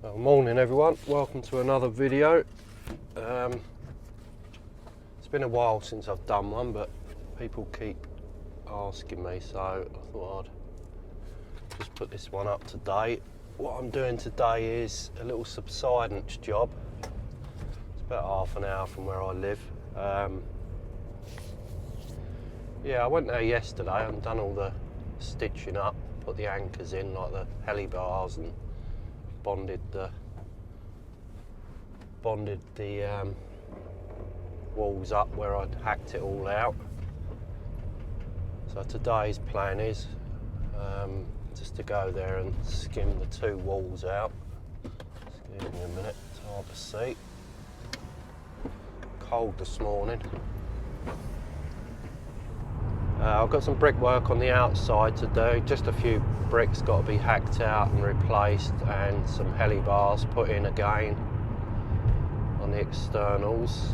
Well, morning everyone, welcome to another video. It's been a while since I've done one, but people keep asking me, so I thought I'd just put this one up today. What I'm doing today is a little subsidence job. It's about half an hour from where I live. Yeah, I went there yesterday and done all the stitching up, put the anchors in like the helibars and bonded the walls up where I'd hacked it all out. So today's plan is just to go there and skim the two walls out. Excuse me a minute, it's hard to see. Cold this morning. I've got some brickwork on the outside to do, just a few bricks got to be hacked out and replaced, and some helibars put in again on the externals.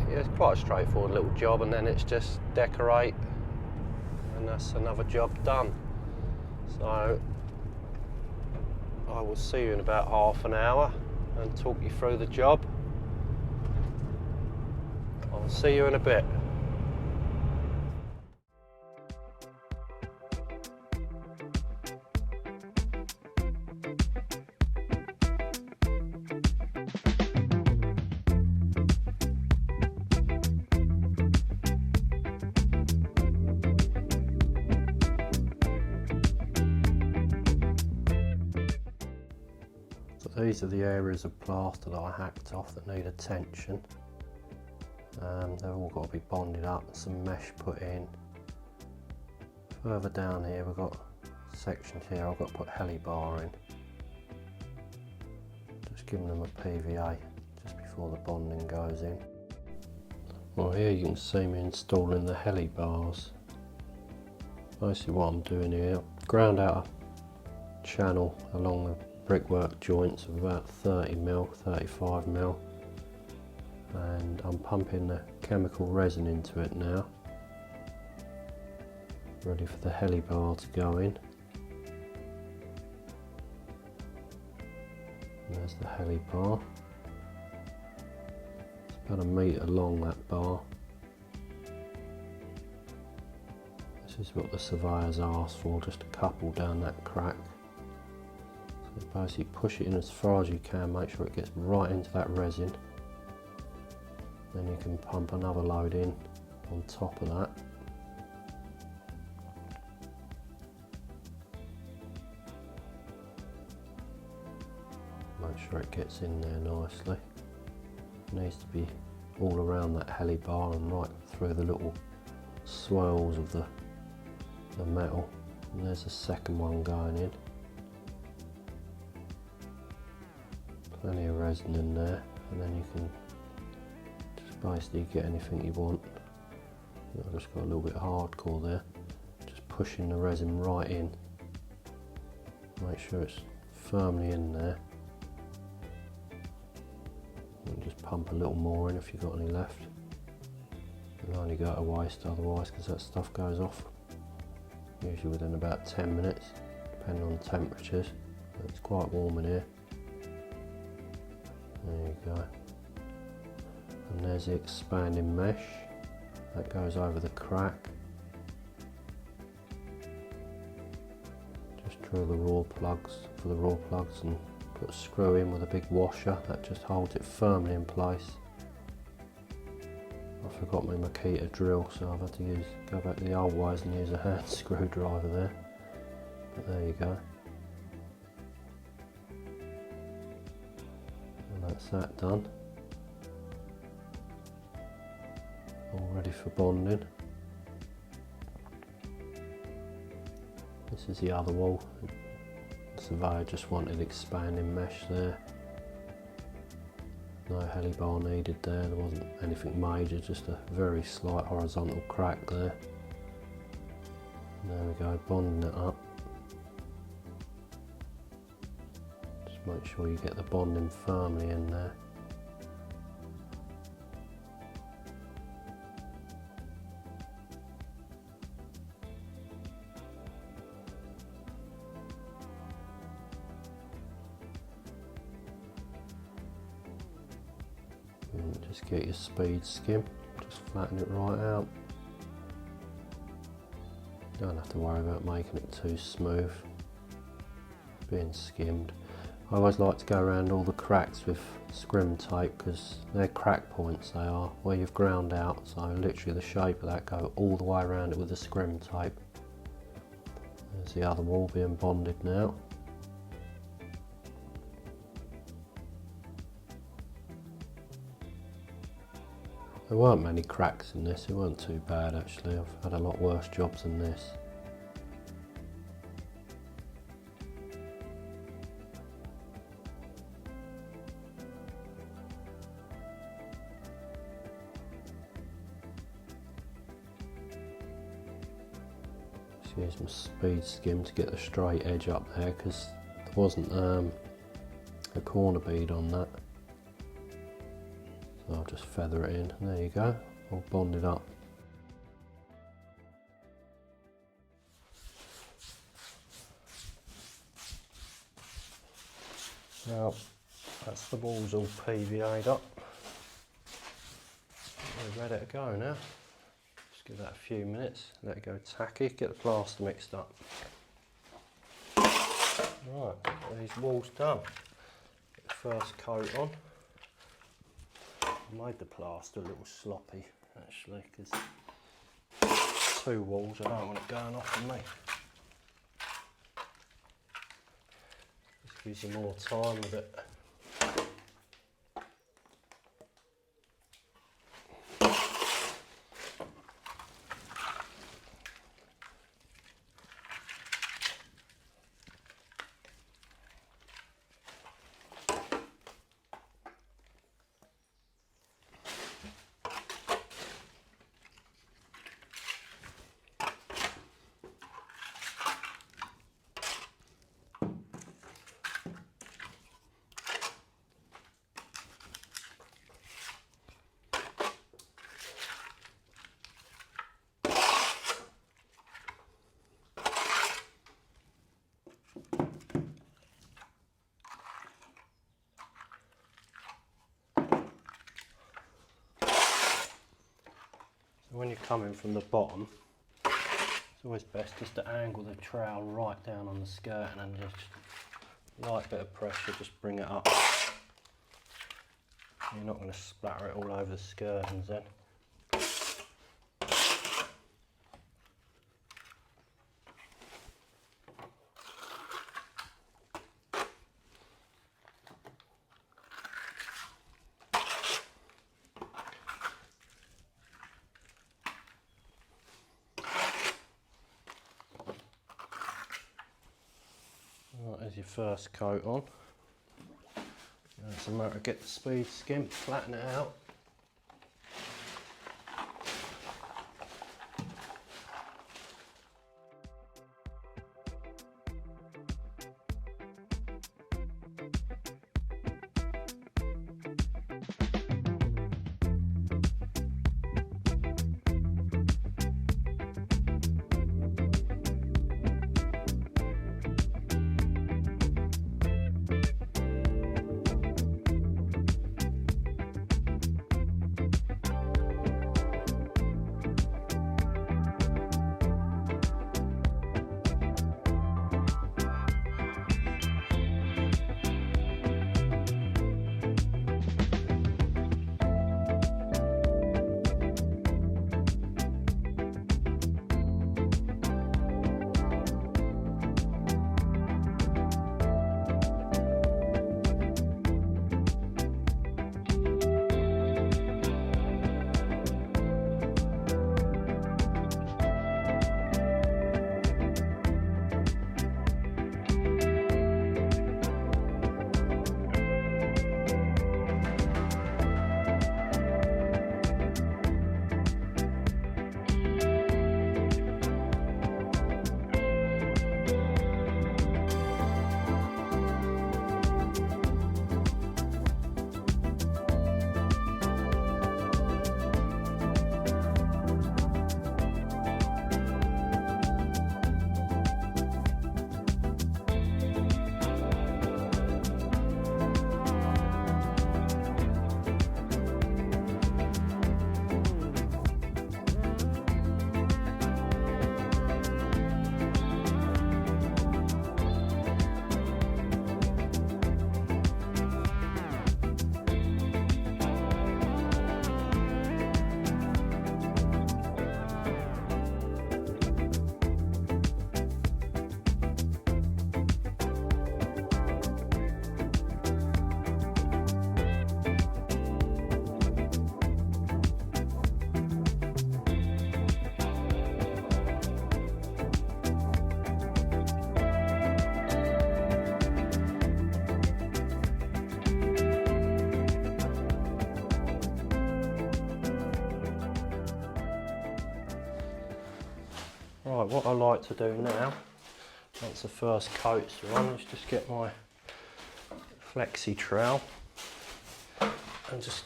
Yeah, it's quite a straightforward little job, and then it's just decorate and that's another job done. So I will see you in about half an hour and talk you through the job. I'll see you in a bit. So these are the areas of plaster that I hacked off that need attention. They've all got to be bonded up, some mesh put in. Further down here we've got sections here I've got to put helibar in. Just giving them a PVA just before the bonding goes in. Well, here you can see me installing the helibars. Basically what I'm doing here, ground out a channel along the brickwork joints of about 30mm, 35mm, and I'm pumping the chemical resin into it now, ready for the helibar to go in. And there's the helibar. It's about 1 metre long, that bar. This is what the surveyors asked for, just a couple down that crack. So basically push it in as far as you can, make sure it gets right into that resin. Then you can pump another load in on top of that. Make sure it gets in there nicely. It needs to be all around that helibar and right through the little swirls of the metal. And there's the second one going in. Plenty of resin in there, and then you can just basically get anything you want. I've just got a little bit hardcore there. Just pushing the resin right in. Make sure it's firmly in there. And just pump a little more in if you've got any left. You'll only go to waste otherwise, because that stuff goes off usually within about 10 minutes, depending on the temperatures. It's quite warm in here. There you go. And there's the expanding mesh that goes over the crack. Just drill the raw plugs for the raw plugs and put a screw in with a big washer that just holds it firmly in place. I forgot my Makita drill, so I've had to go back to the old ways and use a hand screwdriver there. But there you go. That's that done. All ready for bonding. This is the other wall. The surveyor just wanted expanding mesh there. No helibar needed there. There wasn't anything major, just a very slight horizontal crack there. And there we go, bonding it up. Make sure you get the bonding firmly in there. And just get your speed skim, just flatten it right out. Don't have to worry about making it too smooth, being skimmed. I always like to go around all the cracks with scrim tape because they're crack points, they are, where you've ground out, so literally the shape of that, go all the way around it with the scrim tape. There's the other wall being bonded now. There weren't many cracks in this, it weren't too bad actually, I've had a lot worse jobs than this. Just use my speed skim to get the straight edge up there because there wasn't a corner bead on that. So I'll just feather it in, and there you go, all bonded up. Now, that's the walls all PVA'd up. We're ready to go now. Just give that a few minutes, let it go tacky, get the plaster mixed up. Right, these walls done. Get the first coat on. I made the plaster a little sloppy actually because 2 walls, I don't want it going off on me. Just gives you more time with it. When you're coming from the bottom, it's always best just to angle the trowel right down on the skirt and then just light bit of pressure, just bring it up. You're not going to splatter it all over the skirtings then. Right, there's your first coat on. Now it's a matter of get the speed skim, flatten it out. Right, what I like to do now, once the first coat's on, is just get my flexi trowel and just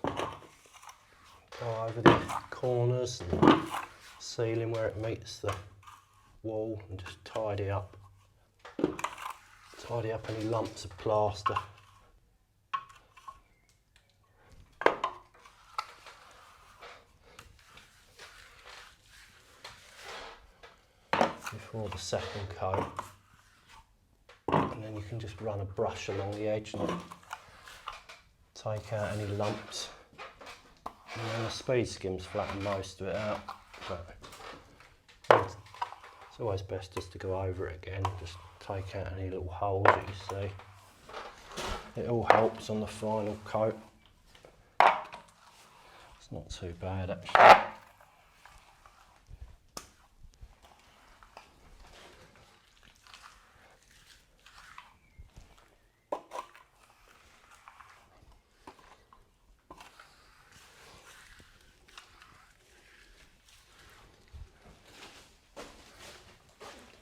go over the corners and ceiling where it meets the wall and just tidy up any lumps of plaster. Before the second coat, and then you can just run a brush along the edge and take out any lumps, and then the speed skims flatten most of it out, but it's always best just to go over it again, just take out any little holes that you see. It all helps on the final coat. It's not too bad actually.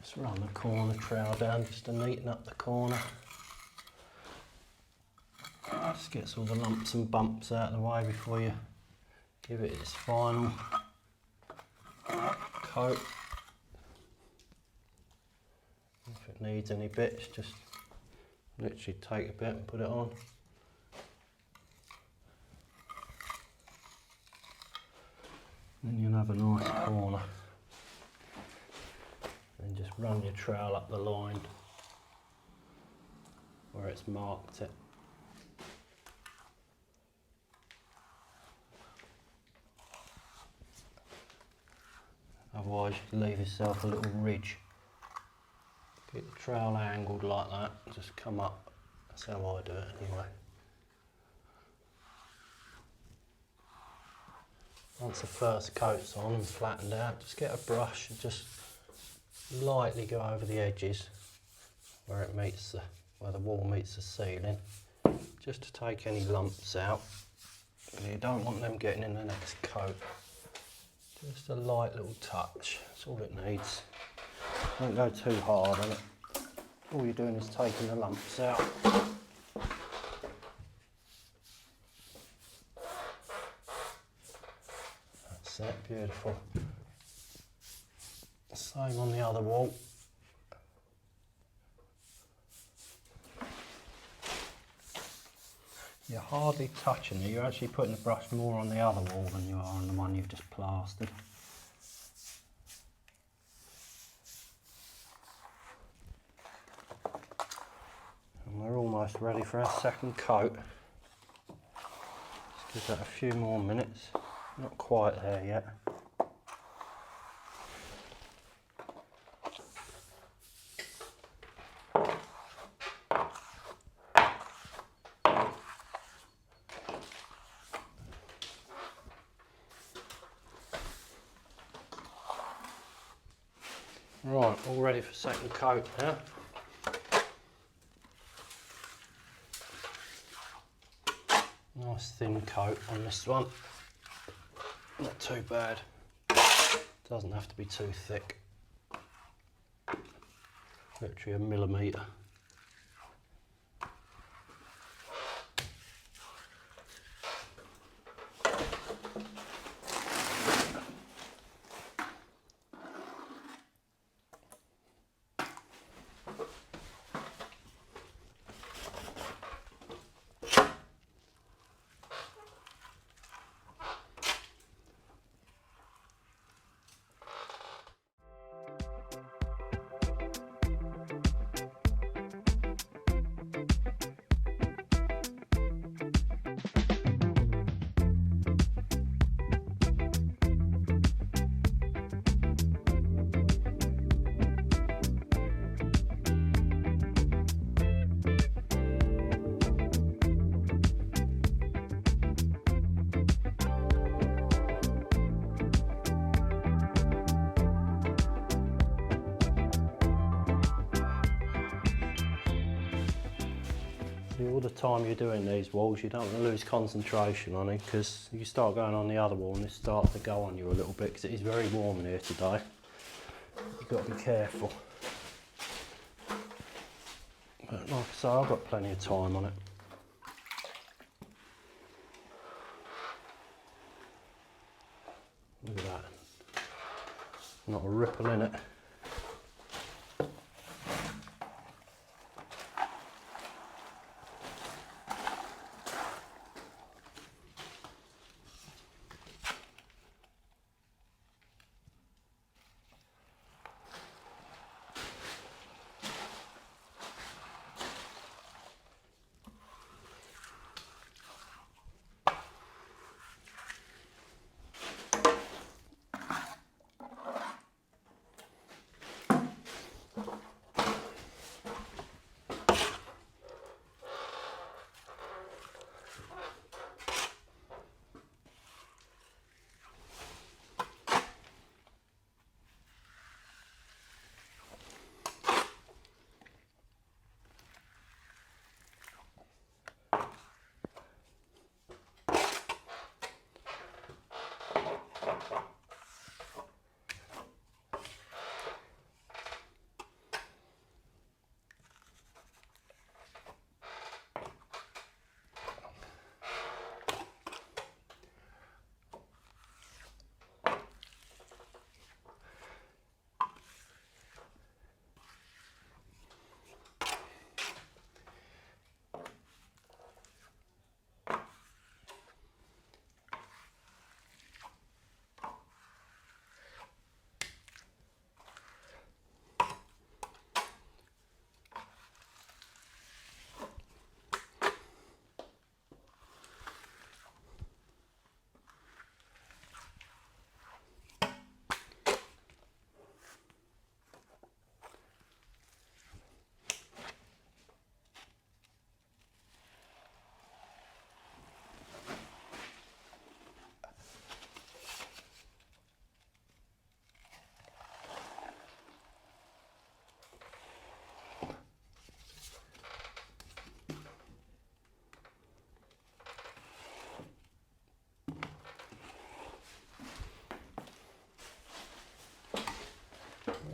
Just run the corner trowel down just to neaten up the corner. Just gets all the lumps and bumps out of the way before you give it its final coat. If it needs any bits, just literally take a bit and put it on. Then you'll have a nice corner. And just run your trowel up the line where it's marked it. Otherwise you leave yourself a little ridge. Get the trowel angled like that, just come up. That's how I do it anyway. Once the first coat's on and flattened out, just get a brush and just lightly go over the edges where it meets where the wall meets the ceiling, just to take any lumps out. You don't want them getting in the next coat. Just a light little touch, that's all it needs. Don't go too hard on it. All you're doing is taking the lumps out. That's it, beautiful. Same on the other wall. You're hardly touching it, you're actually putting the brush more on the other wall than you are on the one you've just plastered. And we're almost ready for our second coat. Just give that a few more minutes. Not quite there yet. Right, all ready for second coat now. Nice thin coat on this one. Not too bad. Doesn't have to be too thick. Literally a millimetre. All the time you're doing these walls, you don't want to lose concentration on it, because you start going on the other wall and it starts to go on you a little bit, because it is very warm in here today. you've got to be careful. But like I say, I've got plenty of time on it. Look at that. Not a ripple in it.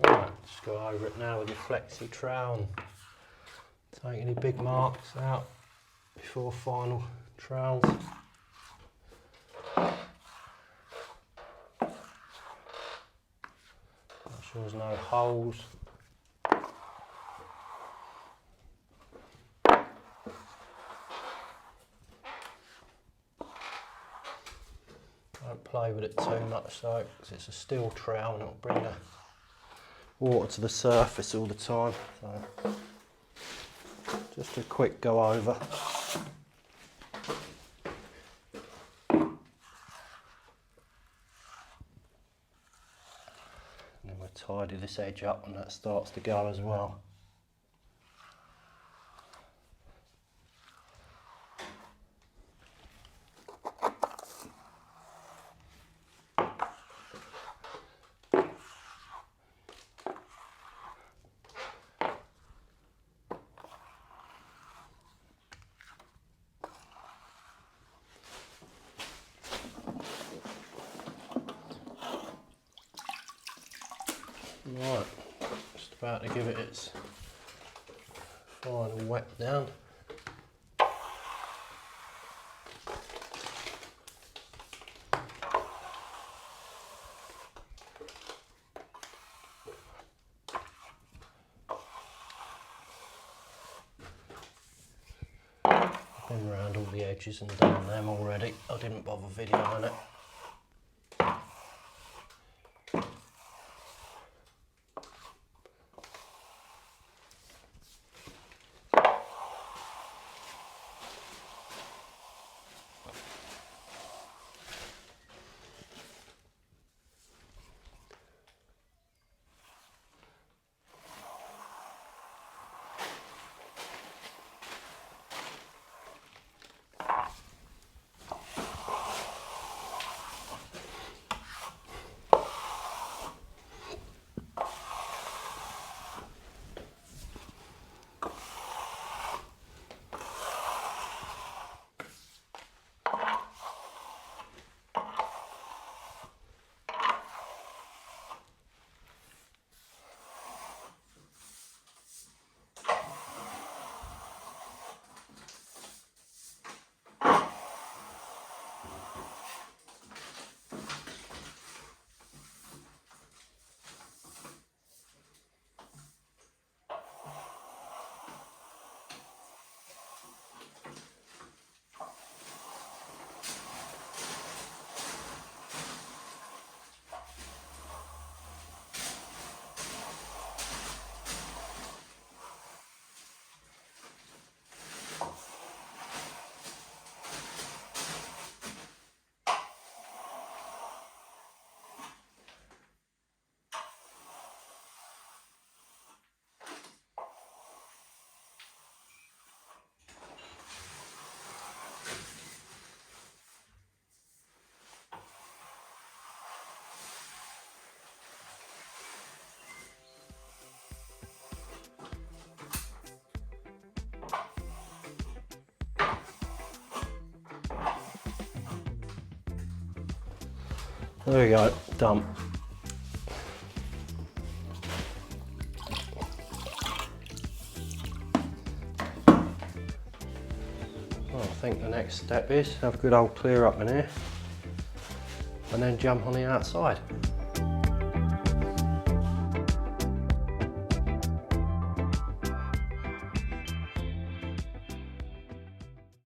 Right, just go over it now with your flexi trowel and take any big marks out before final trowels. Make sure there's no holes. Don't play with it too much though, because it's a steel trowel and it'll bring the water to the surface all the time. So just a quick go over. And then we'll tidy this edge up when that starts to go as well. Right, just about to give it its final wet down. I've been around all the edges and done them already. I didn't bother videoing it. There we go, done. Well, I think the next step is have a good old clear up in here and then jump on the outside.